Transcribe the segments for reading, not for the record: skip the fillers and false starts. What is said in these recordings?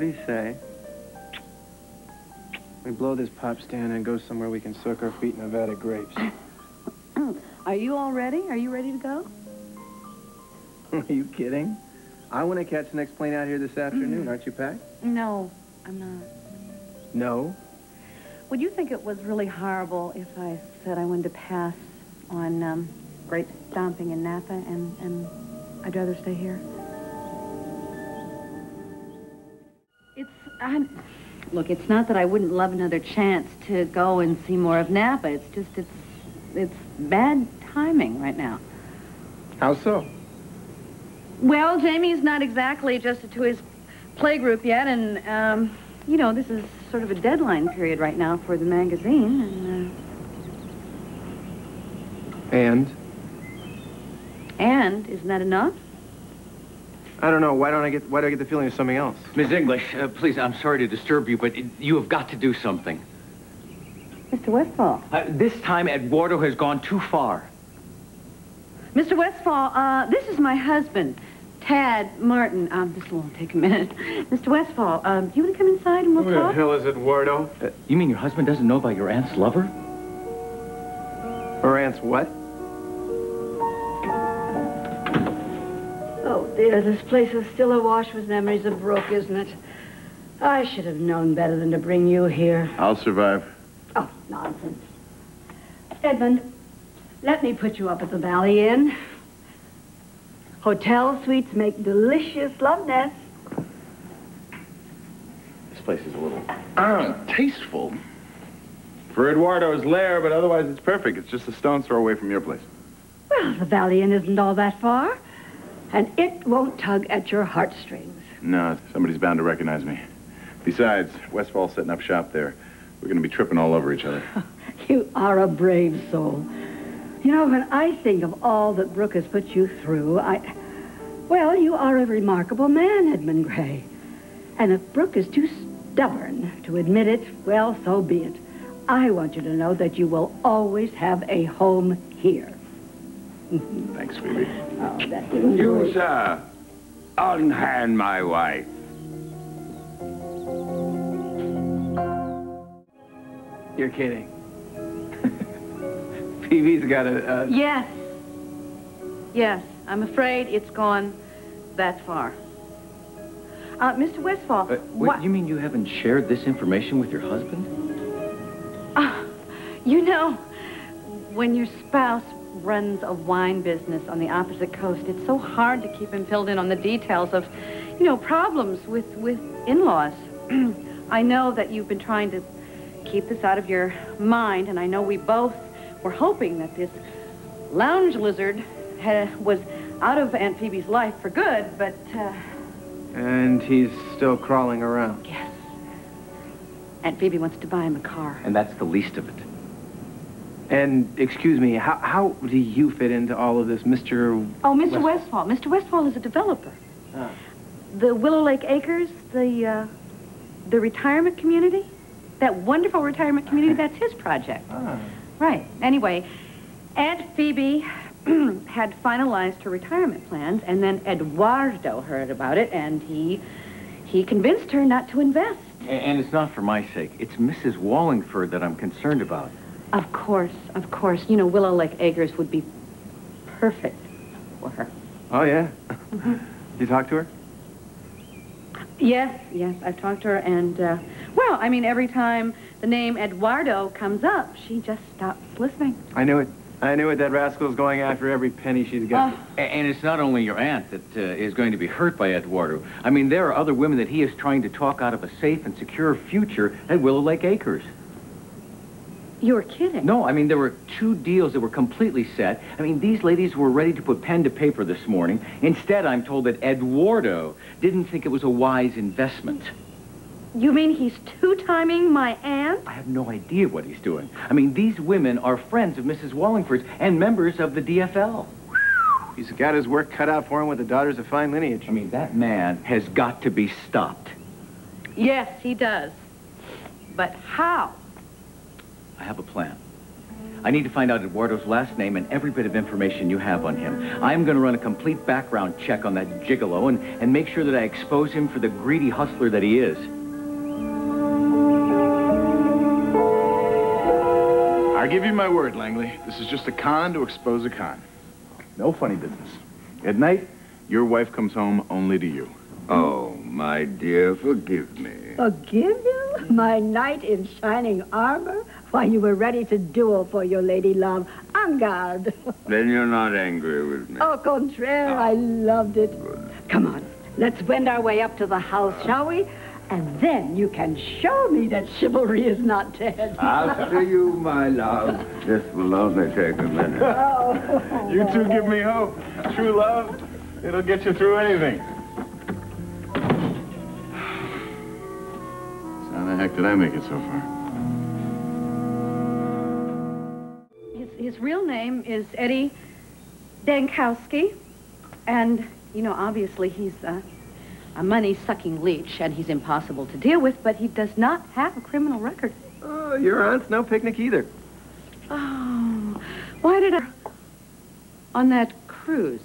do you say we blow this pop stand and go somewhere we can soak our feet in Nevada grapes? Are you all ready? Are you ready to go? Are you kidding? I want to catch the next plane out here this afternoon. Aren't you packed? No, I'm not. No? Would you think it was really horrible if I said I wanted to pass on grape stomping in Napa and I'd rather stay here? Look, it's not that I wouldn't love another chance to go and see more of Napa. It's just, it's bad timing right now. How so? Well, Jamie's not exactly adjusted to his playgroup yet, and, you know, this is sort of a deadline period right now for the magazine, And? And, isn't that enough? I don't know. Why do I get the feeling of something else? Miss English, please, I'm sorry to disturb you, but you have got to do something. Mr. Westfall. This time, Eduardo has gone too far. Mr. Westfall, this is my husband, Tad Martin. This will take a minute. Mr. Westfall, do you want to come inside and we'll talk? Who the hell is Eduardo? You mean your husband doesn't know about your aunt's lover? Her aunt's what? Oh, dear, this place is still awash with memories of Brooke, isn't it? I should have known better than to bring you here. I'll survive. Oh, nonsense. Edmund, let me put you up at the Valley Inn. Hotel suites make delicious love nests. This place is a little tasteful. For Eduardo's lair, but otherwise it's perfect. It's just a stone's throw away from your place. Well, the Valley Inn isn't all that far. And it won't tug at your heartstrings. No, somebody's bound to recognize me. Besides, Westfall's setting up shop there. We're going to be tripping all over each other. You are a brave soul. You know, when I think of all that Brooke has put you through, well, you are a remarkable man, Edmund Grey. And if Brooke is too stubborn to admit it, well, so be it. I want you to know that you will always have a home here. Thanks, Phoebe. Oh, that didn't do You, it. sir, unhand my wife. You're kidding. Phoebe's got a... Yes. Yes, I'm afraid it's gone that far. Mr. Westfall, What, you mean you haven't shared this information with your husband? You know, when your spouse runs a wine business on the opposite coast, it's so hard to keep him filled in on the details of, you know, problems with in-laws. I know that you've been trying to keep this out of your mind, and I know we both were hoping that this lounge lizard was out of Aunt Phoebe's life for good, but, And he's still crawling around. yes. Aunt Phoebe wants to buy him a car. And that's the least of it. And, excuse me, how do you fit into all of this, Mr... Oh, Mr. Westfall. Mr. Westfall is a developer. Ah. The Willow Lake Acres, the retirement community, that wonderful retirement community, that's his project. Ah. Right. Anyway, Aunt Phoebe had finalized her retirement plans, and then Eduardo heard about it, and he convinced her not to invest. And it's not for my sake. It's Mrs. Wallingford that I'm concerned about. Of course, of course. You know, Willow Lake Acres would be perfect for her. Oh, yeah? You talk to her? Yes, yes, I've talked to her, and, well, I mean, every time the name Eduardo comes up, she just stops listening. I knew it. I knew it. That rascal's going after every penny she's got. And it's not only your aunt that is going to be hurt by Eduardo. I mean, there are other women that he is trying to talk out of a safe and secure future at Willow Lake Acres. You're kidding. No, I mean, there were 2 deals that were completely set. I mean, these ladies were ready to put pen to paper this morning. Instead, I'm told that Eduardo didn't think it was a wise investment. You mean he's two-timing my aunt? I have no idea what he's doing. I mean, these women are friends of Mrs. Wallingford's and members of the DFL. He's got his work cut out for him with the daughters of fine lineage. I mean, that man has got to be stopped. Yes, he does. But how? I have a plan. I need to find out Eduardo's last name and every bit of information you have on him. I'm going to run a complete background check on that gigolo and make sure that I expose him for the greedy hustler that he is. I give you my word, Langley. This is just a con to expose a con. No funny business. At night, your wife comes home only to you. Oh, my dear, forgive me. Forgive you? My knight in shining armor? Why, you were ready to duel for your lady love. En garde. Then you're not angry with me. Au contraire, I loved it. Good. Come on, let's wend our way up to the house, shall we? And then you can show me that chivalry is not dead. After you, my love. This will only take a minute. Oh. You two give me hope. True love, it'll get you through anything. So how the heck did I make it so far? His real name is Eddie Dankowski, and, you know, obviously he's a money-sucking leech, and he's impossible to deal with, but he does not have a criminal record. Oh, your aunt's no picnic either. Oh, why did I... on that cruise?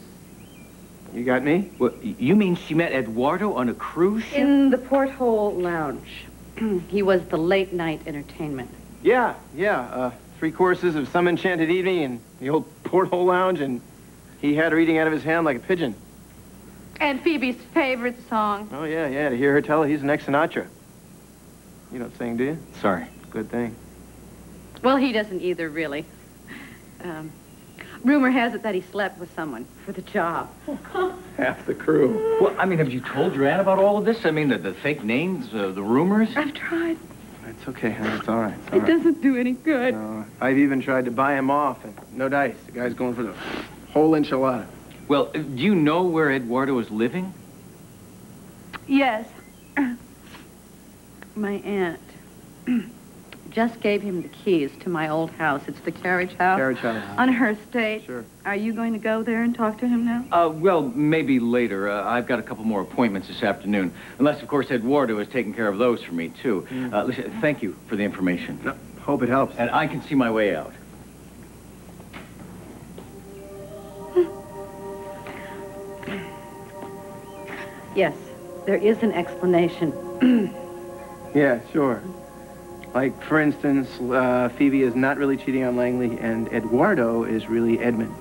You got me? Well, you mean she met Eduardo on a cruise ship? In the Porthole Lounge. He was the late-night entertainment. Yeah. 3 courses of Some Enchanted Evening in the old Porthole Lounge, and he had her eating out of his hand like a pigeon. And Phoebe's favorite song. Oh, yeah, to hear her tell he's an ex-Sinatra. You don't sing, do you? Sorry. Good thing. Well, he doesn't either, really. Rumor has it that he slept with someone for the job. Half the crew. Well, I mean, have you told your aunt about all of this? I mean, the fake names, the rumors? I've tried. It's okay, honey. It's all right. It's all It right. doesn't do any good. I've even tried to buy him off, and no dice. The guy's going for the whole enchilada. Well, do you know where Eduardo is living? Yes. My aunt just gave him the keys to my old house. It's the carriage house. Carriage house. On her estate. Sure. Are you going to go there and talk to him now? Well, maybe later. I've got a couple more appointments this afternoon. Unless, of course, Eduardo is taking care of those for me, too. Listen, thank you for the information. No, hope it helps. And I can see my way out. Yes, there is an explanation. Yeah, sure. Like, for instance, Phoebe is not really cheating on Langley, and Eduardo is really Edmund.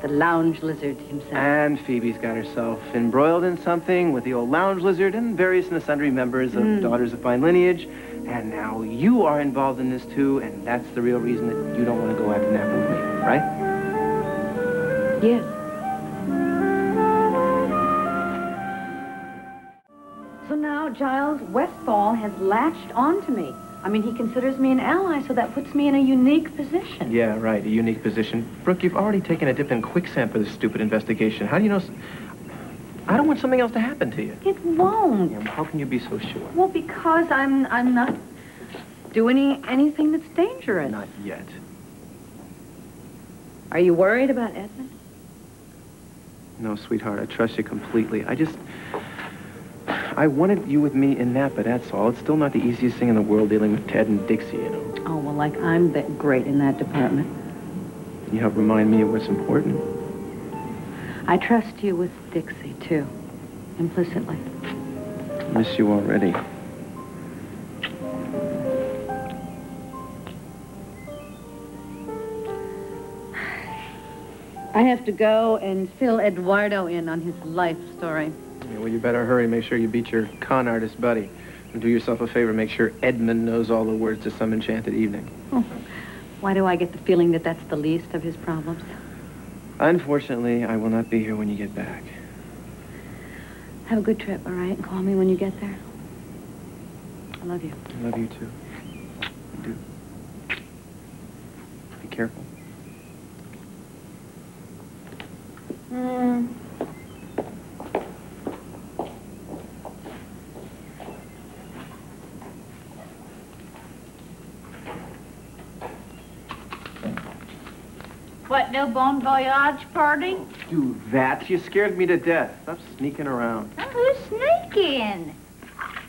The lounge lizard himself. And Phoebe's got herself embroiled in something with the old lounge lizard and various and sundry members of Daughters of Fine Lineage. And now you are involved in this, too, and that's the real reason that you don't want to go out to Napa with me, right? Yes. So now Giles Westfall has latched onto me. I mean, he considers me an ally, so that puts me in a unique position. Yeah, right, a unique position. Brooke, you've already taken a dip in quicksand for this stupid investigation. How do you know... I don't want something else to happen to you. It won't. Yeah, well, how can you be so sure? Well, because I'm not doing anything that's dangerous. Not yet. Are you worried about Edmund? No, sweetheart, I trust you completely. I wanted you with me in Napa, that's all. It's still not the easiest thing in the world dealing with Ted and Dixie, you know. Oh, well, like I'm that great in that department. You help remind me of what's important. I trust you with Dixie, too, implicitly. I miss you already. I have to go and fill Eduardo in on his life story. Yeah, well, you better hurry. Make sure you beat your con artist buddy. And do yourself a favor. Make sure Edmund knows all the words to Some Enchanted Evening. Oh, why do I get the feeling that that's the least of his problems? Unfortunately, I will not be here when you get back. Have a good trip, all right? And call me when you get there. I love you. I love you, too. I do. Be careful. What, no bon voyage party? Do that? You scared me to death. Stop sneaking around. Oh, who's sneaking?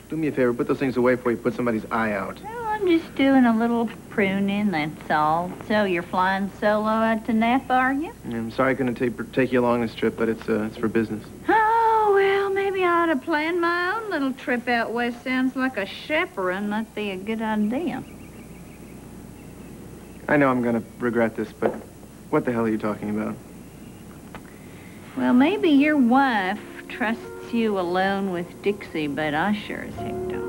Do me a favor. Put those things away before you put somebody's eye out. Oh, I'm just doing a little pruning, that's all. So you're flying solo out to Napa, are you? I'm sorry I couldn't take you along this trip, but it's for business. Oh, well, maybe I ought to plan my own little trip out west. Sounds like a chaperone might be a good idea. I know I'm going to regret this, but what the hell are you talking about? Well, maybe your wife trusts you alone with Dixie, but I sure as heck don't.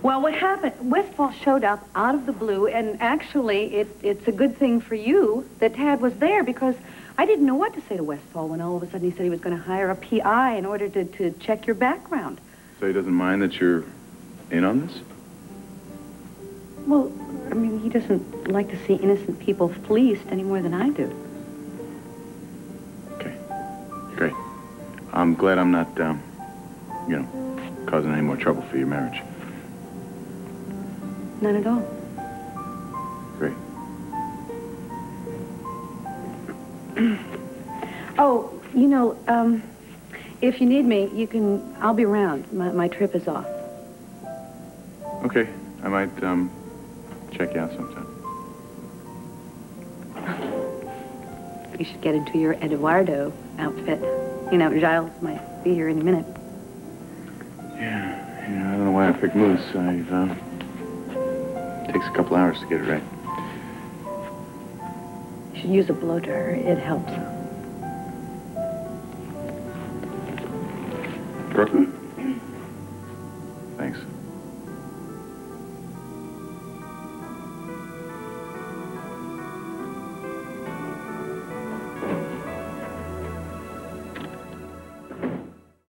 Well, what happened, Westfall showed up out of the blue, and actually, it's a good thing for you that Tad was there, because I didn't know what to say to Westfall when all of a sudden he said he was going to hire a PI in order to check your background. So he doesn't mind that you're in on this? Well, I mean, he doesn't like to see innocent people fleeced any more than I do. Okay. Great. I'm glad I'm not, causing any more trouble for your marriage. None at all. Great. Oh, if you need me, I'll be around. My trip is off. Okay. I might, check you out sometime. You should get into your Eduardo outfit. Giles might be here any minute. Yeah, I don't know why I picked Moose. Takes a couple hours to get it right. You should use a blow dryer. It helps. Brooke?